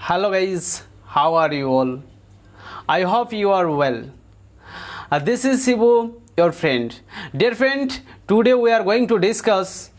Hello guys, how are you all? I hope you are well. This is Sibu, your friend. Dear friend, today we are going to discuss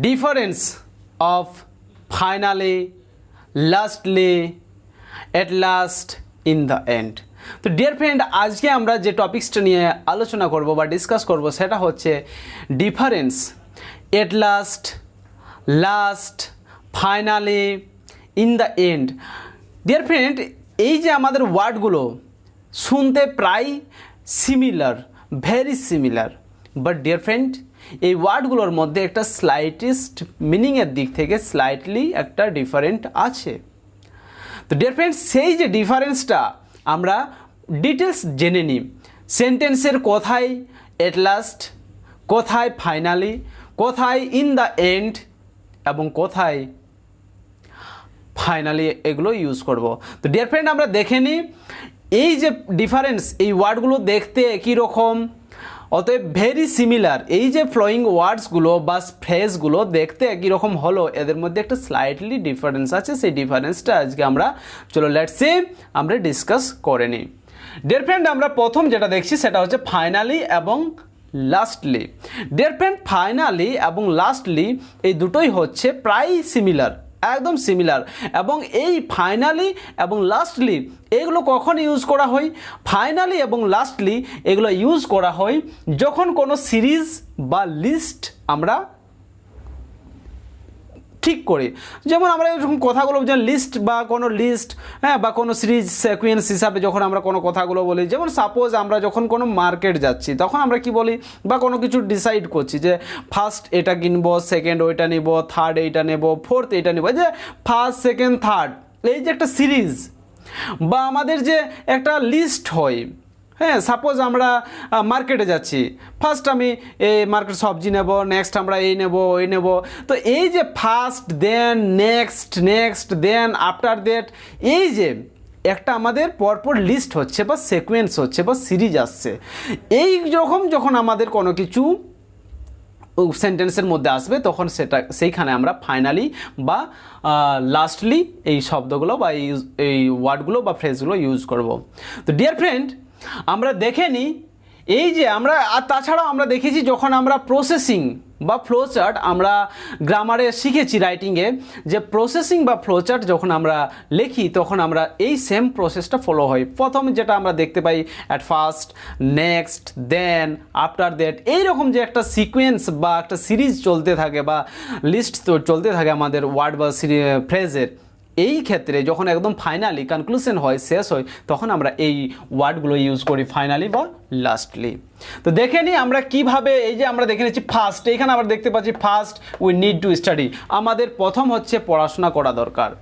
difference of finally, lastly, at last, in the end. তো dear friend, আজকে আমরা যে টপিকসটা নিয়ে আলোচনা করব বা discuss করব সেটা হচ্ছে difference at last, last, finally, in the end. Deer friend, এই যে আমাদের ওয়ার্ডগুলো শুনতে প্রায় similar, very similar, but deer friend এই ওয়ার্ডগুলোর মধ্যে একটা স্লাইটেস্ট মিনিংয়ের দিক থেকে স্লাইটলি একটা ডিফারেন্ট আছে। তো ডিয়ার ফ্রেন্ড, সেই যে ডিফারেন্সটা আমরা ডিটেলস জেনে নিই। সেন্টেন্সের কোথায় এট লাস্ট, কোথায় ফাইনালি, কোথায় ইন দ্য এন্ড এবং কোথায় ফাইনালি এগুলো ইউজ করব। তো ডিয়ার ফ্রেন্ড, আমরা দেখে নিই এই যে ডিফারেন্স, এই ওয়ার্ডগুলো দেখতে একই রকম, অতএব ভেরি সিমিলার। এই যে ফ্লোয়িং ওয়ার্ডসগুলো বা ফ্রেজগুলো দেখতে একই রকম হলো, এদের মধ্যে একটা স্লাইটলি ডিফারেন্স আছে। সেই ডিফারেন্সটা আজকে আমরা লেটস সি আমরা ডিসকাস করে নিই। ডিয়ার ফ্রেন্ড, আমরা প্রথম যেটা দেখছি সেটা হচ্ছে ফাইনালি এবং লাস্টলি। ডিয়ার ফ্রেন্ড, ফাইনালি এবং লাস্টলি এই দুটোই হচ্ছে প্রায় সিমিলার, একদম সিমিলার। এবং এই ফাইনালি এবং লাস্টলি এগুলো কখন ইউজ করা হয়? ফাইনালি এবং লাস্টলি এগুলো ইউজ করা হয় যখন কোনো সিরিজ বা লিস্ট আমরা ঠিক করি। যেমন আমরা যখন কথাগুলো যে লিস্ট বা কোনো লিস্ট, হ্যাঁ, বা কোনো সিরিজ সিকোয়েন্স হিসাবে যখন আমরা কোনো কথাগুলো বলি, যেমন সাপোজ আমরা যখন কোনো মার্কেট যাচ্ছি তখন আমরা কি বলি, বা কোনো কিছু ডিসাইড করছি যে ফার্স্ট এটা কিনবো, সেকেন্ড ওইটা নিব, থার্ড এইটা নেব, ফোর্থ এইটা নেব, যে ফার্স্ট সেকেন্ড থার্ড, এই যে একটা সিরিজ বা আমাদের যে একটা লিস্ট হয়। হ্যাঁ, সাপোজ আমরা মার্কেটে যাচ্ছি, ফার্স্ট আমি এই মার্কেট সবজি নেব, নেক্সট আমরা এই নেব, ওই নেব। তো এই যে first, then next, next, then after that, এই যে একটা আমাদের পরপর লিস্ট হচ্ছে বা সিকোয়েন্স হচ্ছে বা সিরিজ আসছে, এই রকম যখন আমাদের কোনো কিছু সেন্টেন্সের মধ্যে আসবে তখন সেইখানে আমরা ফাইনালি বা লাস্টলি এই শব্দগুলো বা এই ওয়ার্ডগুলো বা ফ্রেজগুলো ইউজ করব। তো ডিয়ার ফ্রেন্ড, আমরা দেখে নিই এই যে আমরা, আর তাছাড়াও আমরা দেখেছি যখন আমরা প্রসেসিং বা ফ্লোচার্ট আমরা গ্রামারে শিখেছি রাইটিংয়ে, যে প্রসেসিং বা ফ্লোচার্ট যখন আমরা লিখি তখন আমরা এই সেম প্রসেসটা ফলো হয়। প্রথম যেটা আমরা দেখতে পাই at first, next, then, after that, এইরকম যে একটা সিকোয়েন্স বা একটা সিরিজ চলতে থাকে বা লিস্ট তো চলতে থাকে আমাদের ওয়ার্ড বা ফ্রেজের। এই ক্ষেত্রে যখন একদম ফাইনালি কনক্লুশন হয়, শেষ হয়, তখন আমরা এই ওয়ার্ডগুলো ইউজ করি ফাইনালি বা লাস্টলি। তো দেখে নিই আমরা কিভাবে, এই যে আমরা দেখে নিচ্ছি ফার্স্ট, এইখানে আমরা দেখতে পাচ্ছি first we need to study, আমাদের প্রথম হচ্ছে পড়াশোনা করা দরকার।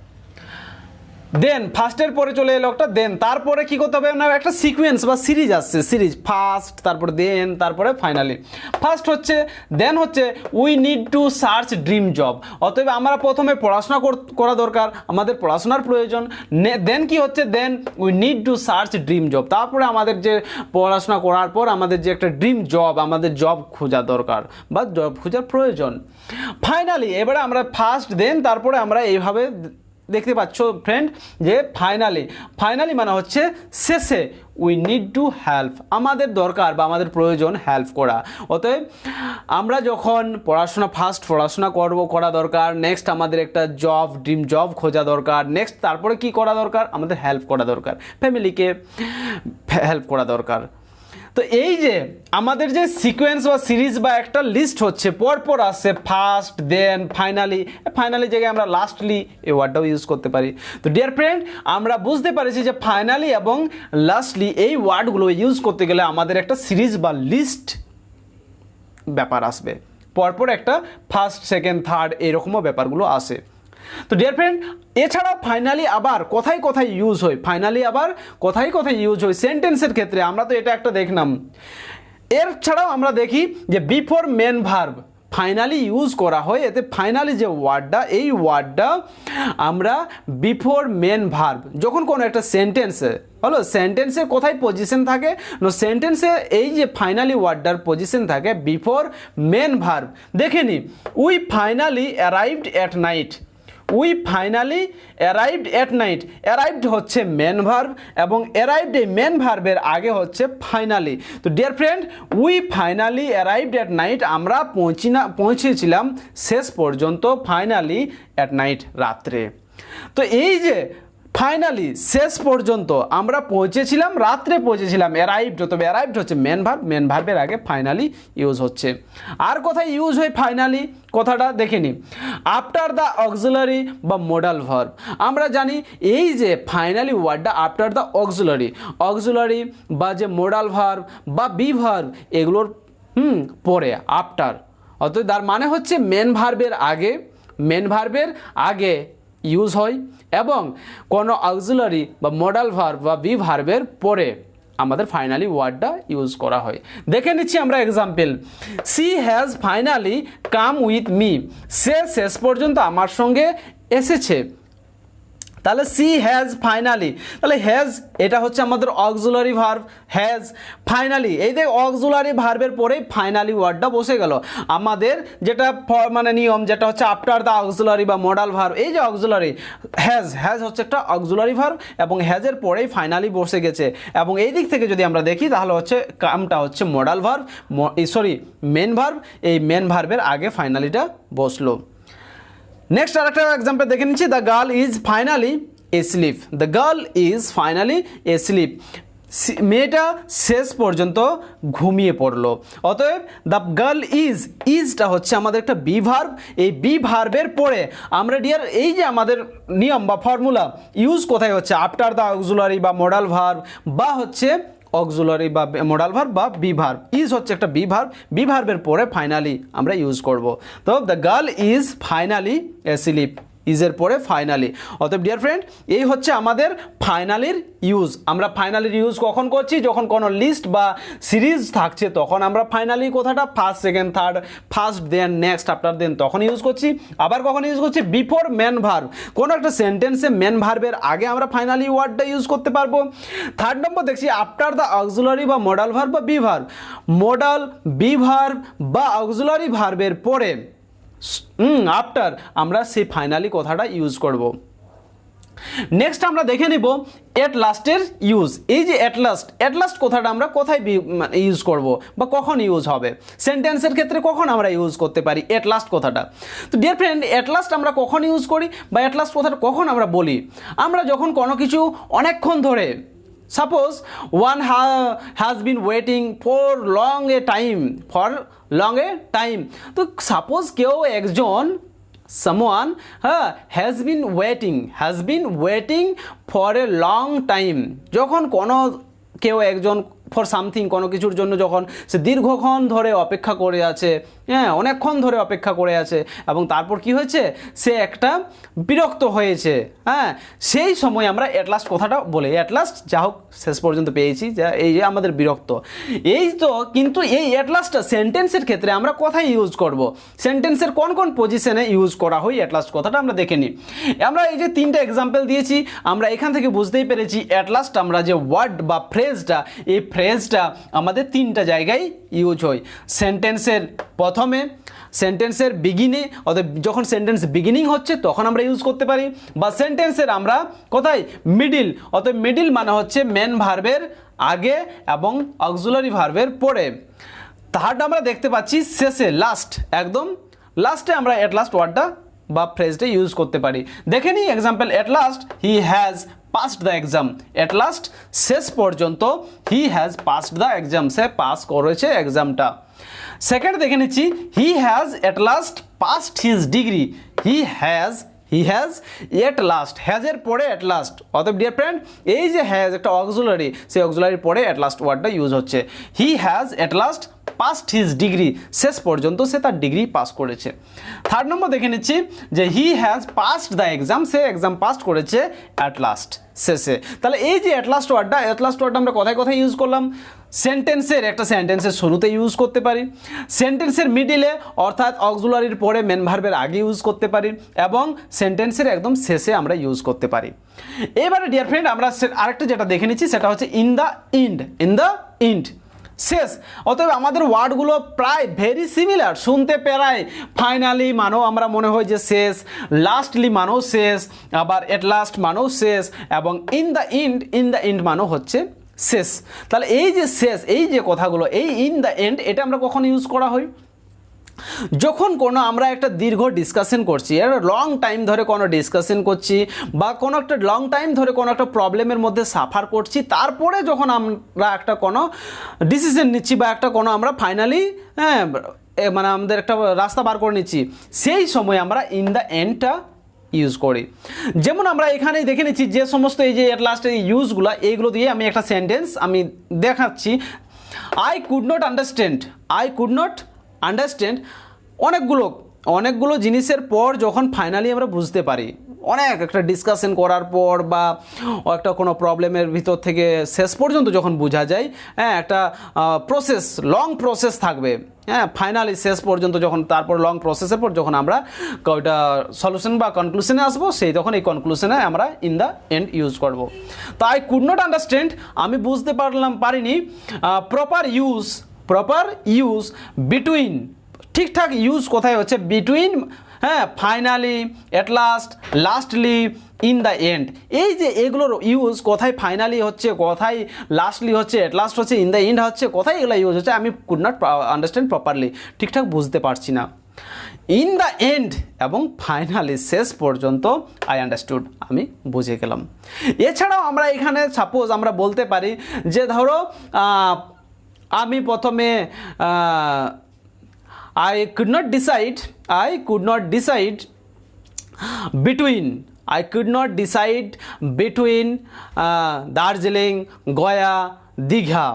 দেন ফার্স্টের পরে চলে এলো একটা দেন, তারপরে কী করতে হবে না, একটা সিকোয়েন্স বা সিরিজ আসছে, সিরিজ ফার্স্ট, তারপরে দেন, তারপরে ফাইনালি। ফার্স্ট হচ্ছে, দেন হচ্ছে we need to search dream job, অতএব আমরা প্রথমে পড়াশোনা করা দরকার, আমাদের পড়াশোনার প্রয়োজন। দেন কি হচ্ছে, then we need to search dream job, তারপরে আমাদের যে পড়াশোনা করার পর আমাদের যে একটা ড্রিম জব, আমাদের জব খোঁজা দরকার বা জব খোঁজার প্রয়োজন। ফাইনালি এবারে আমরা ফার্স্ট, দেন, তারপরে আমরা এইভাবে দেখতে পাচ্ছ ফ্রেন্ড যে ফাইনালি মানে হচ্ছে শেষে উই নিড টু হেল্প, আমাদের দরকার বা আমাদের প্রয়োজন হেল্প করা। অতএব আমরা যখন পড়াশোনা করা দরকার, নেক্সট আমাদের একটা জব, ড্রিম জব খোঁজা দরকার, নেক্সট তারপরে কি করা দরকার, আমাদের হেল্প করা দরকার, ফ্যামিলিকে হেল্প করা দরকার। তো এই যে আমাদের যে সিকোয়েন্স বা সিরিজ বা একটা লিস্ট হচ্ছে, পরপর আসছে ফার্স্ট, দেন, ফাইনালি জায়গায় আমরা লাস্টলি এই ওয়ার্ডটাও ইউজ করতে পারি। তো ডিয়ার ফ্রেন্ড, আমরা বুঝতে পারছি যে ফাইনালি এবং লাস্টলি এই ওয়ার্ডগুলো ইউজ করতে গেলে আমাদের একটা সিরিজ বা লিস্ট ব্যাপার আসবে, পরপর একটা ফার্স্ট, সেকেন্ড, থার্ড এরকমও ব্যাপারগুলো আসে। তো ডিয়ার ফ্রেন্ড, এছাড়াও ফাইনালি আবার কোথায় কোথায় ইউজ হয়, সেন্টেন্সের ক্ষেত্রে আমরা তো এটা একটা দেখলাম। এর ছাড়াও আমরা দেখি যে before main verb finally use করা হয়। এতে ফাইনালি যে ওয়ার্ডটা, এই ওয়ার্ডটা আমরা বিফোর মেন ভার্ব, যখন কোনো একটা সেন্টেন্সে হলো, সেন্টেন্সে কোথায় পজিশন থাকে না, সেন্টেন্সে এই যে ফাইনালি ওয়ার্ডটার পজিশন থাকে বিফোর মেন ভার্ব। দেখে নি, we finally arrived at night, we finally arrived at night. Arrived হচ্ছে মেন ভার্ব এবং অ্যারাইভড এই মেন ভার্বের আগে হচ্ছে ফাইনালি। তো dear friend, we finally arrived at night, আমরা পৌঁছেছিলাম শেষ পর্যন্ত, ফাইনালি অ্যাট নাইট রাত্রে। তো এই যে ফাইনালি শেষ পর্যন্ত আমরা পৌঁছেছিলাম, রাত্রে পৌঁছেছিলাম, অ্যারাইভড, তবে অ্যারাইভড হচ্ছে মেন ভার্ব, মেন ভার্বের আগে ফাইনালি ইউজ হচ্ছে। আর কোথায় ইউজ হয় ফাইনালি কথাটা দেখে নিই, আফটার দ্য অক্সিলারি বা মোডাল ভার্ব। আমরা জানি এই যে ফাইনালি ওয়ার্ডটা আফটার দ্য অক্সিলারি বা যে মোডাল ভার্ব বা বি ভার্ব এগুলোর পরে, আফটার, অর্থাৎ তার মানে হচ্ছে মেন ভার্বের আগে ইউজ হয় এবং কোনো অক্সিলারি বা মডাল ভার্ব বা বি ভার্বের পরে আমাদের ফাইনালি ওয়ার্ডটা ইউজ করা হয়। দেখে নিচ্ছি আমরা example, she has finally come with me, সে শেষ পর্যন্ত আমার সঙ্গে এসেছে। তাহলে সি হ্যাজ ফাইনালি, তাহলে হ্যাজ এটা হচ্ছে আমাদের অক্সিলারি ভার্ব, হ্যাজ ফাইনালি, এই যে অক্সিলারি ভার্বের পরেই ফাইনালি ওয়ার্ডটা বসে গেল। আমাদের যেটা মানে নিয়ম যেটা হচ্ছে আফটার দ্য অক্সিলারি বা মডাল ভার্ব, এই যে অক্সিলারি হ্যাজ হচ্ছে একটা অক্সিলারি ভার্ব এবং হ্যাজের পরেই ফাইনালি বসে গেছে। এবং এই দিক থেকে যদি আমরা দেখি তাহলে হচ্ছে কামটা হচ্ছে মডাল ভার্ব, মেন ভার্ব, এই মেন ভার্বের আগে ফাইনালিটা বসলো। নেক্সট আরেকটা এক্সাম্পল দেখে নিচ্ছি, the girl is finally asleep. The girl is finally asleep, মেয়েটা শেষ পর্যন্ত ঘুমিয়ে পড়লো। অতএব দ্য গার্ল ইজটা হচ্ছে আমাদের একটা বি ভার্ব, এই বি ভার্বের পরে আমরা ডিয়ার এই যে আমাদের নিয়ম বা ফর্মুলা ইউজ কোথায় হচ্ছে আফটার দ্য অক্সিলারি বা মডাল ভার্ব বা হচ্ছে অক্সিলারি বা মডাল ভার্ব বা বি ভার্ব। ইজ হচ্ছে একটা বি ভার্বের পরে ফাইনালি আমরা ইউজ করব। তো the girl is finally asleep, ইজের পরে ফাইনালি। অতএব ডিয়ার ফ্রেন্ড, এই হচ্ছে আমাদের ফাইনালির ইউজ। আমরা ফাইনালির ইউজ কখন করছি, যখন কোনো লিস্ট বা সিরিজ থাকছে তখন আমরা ফাইনালি কথাটা first, second, third, first, then, next, after, দেন তখন ইউজ করছি। আবার কখন ইউজ করছি, বিফোর মেন ভার্ব, কোনো একটা সেন্টেন্সে মেন ভার্বের আগে আমরা ফাইনালি ওয়ার্ডটা ইউজ করতে পারবো। থার্ড নম্বর দেখছি আফটার দ্য অক্সিলারি বা মডাল ভার্ব বা be verb, modal, be verb বা অক্সিলারি ভার্বের পরে আফটার আমরা সেই ফাইনালি কথাটা ইউজ করব। নেক্সট আমরা দেখে নিব এট লাস্টের ইউজ। এই যে এট লাস্ট কথাটা আমরা কোথায় ইউজ করব বা কখন ইউজ হবে, সেন্টেন্সের ক্ষেত্রে কখন আমরা ইউজ করতে পারি এট লাস্ট কথাটা। তো ডিয়ার ফ্রেন্ড, এট লাস্ট আমরা কখন ইউজ করি বা এট লাস্ট কথাটা কখন আমরা বলি, আমরা যখন কোনো কিছু অনেকক্ষণ ধরে, suppose one has been waiting for long A time, তো সাপোজ কেউ একজন, someone has been waiting for a long time, যখন কোনো কেউ একজন ফর সামথিং, কোনো কিছুর জন্য যখন সে দীর্ঘক্ষণ ধরে অপেক্ষা করে আছে, অনেকক্ষণ ধরে অপেক্ষা করে আছে এবং তারপর কি হয়েছে, সে একটা বিরক্ত হয়েছে, সেই সময় আমরা এট লাস্ট কথাটা বলি, এট লাস্ট যা হোক শেষ পর্যন্ত পেয়েছি, যা এই যে আমাদের বিরক্ত। এই তো, কিন্তু এই এট লাস্টটা সেন্টেন্সের ক্ষেত্রে আমরা কোথায় ইউজ করব, সেন্টেন্সের কোন কোন পজিশনে ইউজ করা হয় এট লাস্ট কথাটা আমরা দেখে নিই। আমরা এই যে তিনটা এক্সাম্পল দিয়েছি, আমরা এখান থেকে বুঝতেই পেরেছি এট লাস্ট আমরা যে ওয়ার্ড বা ফ্রেজটা, এই ফ্রেজটা আমাদের তিনটা জায়গায় ইউজ হয়। সেন্টেন্সের প্রথমে, সেন্টেন্সের বিগিনে, অর্থাৎ যখন সেন্টেন্স বিগিনিং হচ্ছে তখন আমরা ইউজ করতে পারি, বা সেন্টেন্সের আমরা কোথায় মিডিল, অর্থাৎ মিডিল মানে হচ্ছে মেন ভার্বের আগে এবং অক্সিলারি ভার্বের পরে। থার্ড আমরা দেখতে পাচ্ছি শেষে, একদম লাস্টে আমরা এট লাস্ট ওয়ার্ডটা বা ফ্রেজটা ইউজ করতে পারি। দেখে নিই example, at last he has passed the exam. At last শেষ পর্যন্ত he has passed the exam, সে পাস করেছে এক্সামটা। সেকেন্ড দেখে নিচ্ছি, he has at last passed his degree. He has at last, হ্যাজের পরে এট লাস্ট। অতএব ডিয়ার ফ্রেন্ড, এই যে হ্যাজ একটা অক্সিলারি, সেই অক্সিলারির পরে এট লাস্ট ওয়ার্ডটা ইউজ হচ্ছে। হি has at last passed his degree, শেষ পর্যন্ত সে তার ডিগ্রি পাস করেছে। থার্ড নম্বর দেখে নিচ্ছি যে হি has passed the exam, say exam pass করেছে অ্যাট লাস্ট, শেষে। তাহলে এই যে অ্যাট লাস্ট ওয়ার্ডটা আমরা কোথায় কোথায় ইউজ করলাম, সেন্টেন্সের শুরুতে ইউজ করতে পারি, সেন্টেন্সের মিডিলে অর্থাৎ অক্সিলারির পরে মেন ভার্বের আগে ইউজ করতে পারি, এবং সেন্টেন্সের একদম শেষে আমরা ইউজ করতে পারি। এবারে ডিয়ার ফ্রেন্ড, আমরা আরেকটা যেটা দেখে নিচ্ছি সেটা হচ্ছে ইন দ্য ইন্ড। শেষ। অতএব আমাদের ওয়ার্ডগুলো প্রায় ভেরি সিমিলার, শুনতে প্রায়। ফাইনালি মানেও আমরা মনে হয় যে শেষ, লাস্টলি মানেও শেষ, আবার এট লাস্ট মানেও শেষ, এবং ইন দ্য এন্ড মানেও হচ্ছে শেষ। তাহলে এই যে শেষ, এই যে কথাগুলো, এই ইন দ্য এন্ড, এটা আমরা কখন ইউজ করা হয়? যখন কোনো আমরা একটা দীর্ঘ ডিসকাশন করছি, লং টাইম ধরে কোনো ডিসকাশন করছি, বা কোনো একটা লং টাইম ধরে কোনো একটা প্রবলেমের মধ্যে সাফার করছি, তারপরে যখন আমরা একটা কোনো ডিসিশন নিচ্ছি, বা একটা কোনো আমরা ফাইনালি মানে আমাদের একটা রাস্তা বার করে নিচ্ছি, সেই সময় আমরা ইন দ্য এন্ডটা ইউজ করি। যেমন আমরা এখানেই দেখে নিচ্ছি যে সমস্ত এই যে এট লাস্টের এই ইউজগুলো, এইগুলো দিয়ে আমি একটা সেন্টেন্স আমি দেখাচ্ছি। আই কুড নট আন্ডারস্ট্যান্ড অনেকগুলো জিনিসের পর যখন ফাইনালি আমরা বুঝতে পারি, অনেক একটা ডিসকাশন করার পর, বা একটা কোনো প্রবলেমের ভিতর থেকে শেষ পর্যন্ত যখন বোঝা যায়, একটা লং প্রসেস থাকবে, ফাইনালি শেষ পর্যন্ত যখন, তারপর লং প্রসেসের পর যখন আমরা ওইটা সলিউশন বা কনক্লুশনে আসবো, সেই তখন এই কনক্লুশনে আমরা ইন দ্য এন্ড ইউজ করব। তো আই কুড নট আন্ডারস্ট্যান্ড, আমি বুঝতে পারিনি। প্রপার ইউজ বিটুইন, ঠিকঠাক ইউজ কোথায় হচ্ছে? Between, finally, at last, lastly, in the end. এই যে এগুলোর ইউজ কোথায় ফাইনালি হচ্ছে, কোথায় লাস্টলি হচ্ছে, এট লাস্ট হচ্ছে, ইন দ্য এন্ড হচ্ছে, কোথায় এগুলো ইউজ হচ্ছে, আমি কুড নট আন্ডারস্ট্যান্ড প্রপারলি, ঠিকঠাক বুঝতে পারছি না। ইন দ্য এন্ড এবং ফাইনালি, শেষ পর্যন্ত, আই আন্ডারস্টুড, আমি বুঝে গেলাম। এছাড়াও আমরা এখানে সাপোজ আমরা বলতে পারি যে ধরো আমি প্রথমে I could not decide between Darjeeling, Gaya, Digha.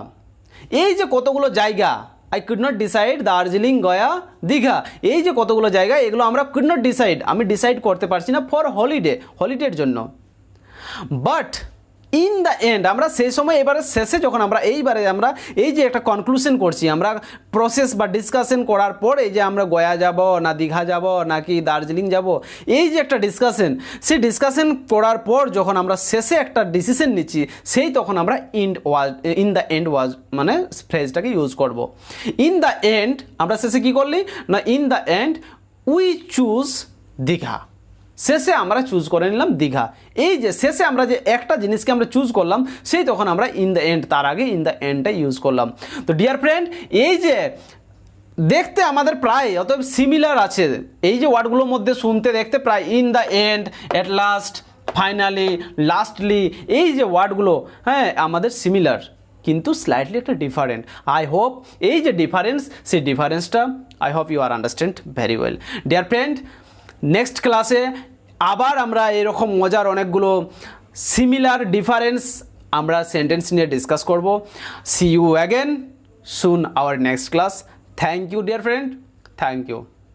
এই যে কতগুলো জায়গা, I could not decide Darjeeling, Gaya, Digha, এই যে কতগুলো জায়গা, এগুলো আমরা কুড নট ডিসাইড, আমি ডিসাইড করতে পারছি না ফর হলিডের জন্য। বাট ইন দ্য এন্ড, আমরা সেই সময় এবারে শেষে যখন আমরা এই যে একটা কনক্লুশন করছি, আমরা প্রসেস বা ডিসকাশন করার পর, এই যে আমরা গয়া যাব না দীঘা যাব নাকি দার্জিলিং যাব, এই যে একটা ডিসকাশন, সেই ডিসকাশন করার পর যখন আমরা শেষে একটা ডিসিশন নিচ্ছি, সেই তখন আমরা ইন দ্য এন্ড ওয়াজ মানে ফ্রেজটাকে ইউজ করব। ইন দ্য এন্ড আমরা শেষে কি করলি না, in the end we choose Digha, শেষে আমরা চুজ করে নিলাম দীঘা। এই যে শেষে আমরা যে একটা জিনিসকে আমরা চুজ করলাম, সেই তখন আমরা ইন দ্য এন্ড, তার আগে ইন দ্য এন্ডটা ইউজ করলাম। তো ডিয়ার ফ্রেন্ড, এই যে দেখতে আমাদের প্রায় অতএব সিমিলার আছে, এই যে ওয়ার্ডগুলোর মধ্যে শুনতে দেখতে প্রায় in the end, at last, finally, lastly, এই যে ওয়ার্ডগুলো আমাদের সিমিলার, কিন্তু স্লাইটলি একটা ডিফারেন্ট। আই হোপ এই যে ডিফারেন্স, সেই ডিফারেন্সটা I hope you are understand very well. Dear friend, next ক্লাসে আবার আমরা এরকম মজার অনেকগুলো সিমিলার ডিফারেন্স আমরা সেন্টেন্স নিয়ে ডিসকাস করব। See you again soon our next class. Thank you dear friend, thank you.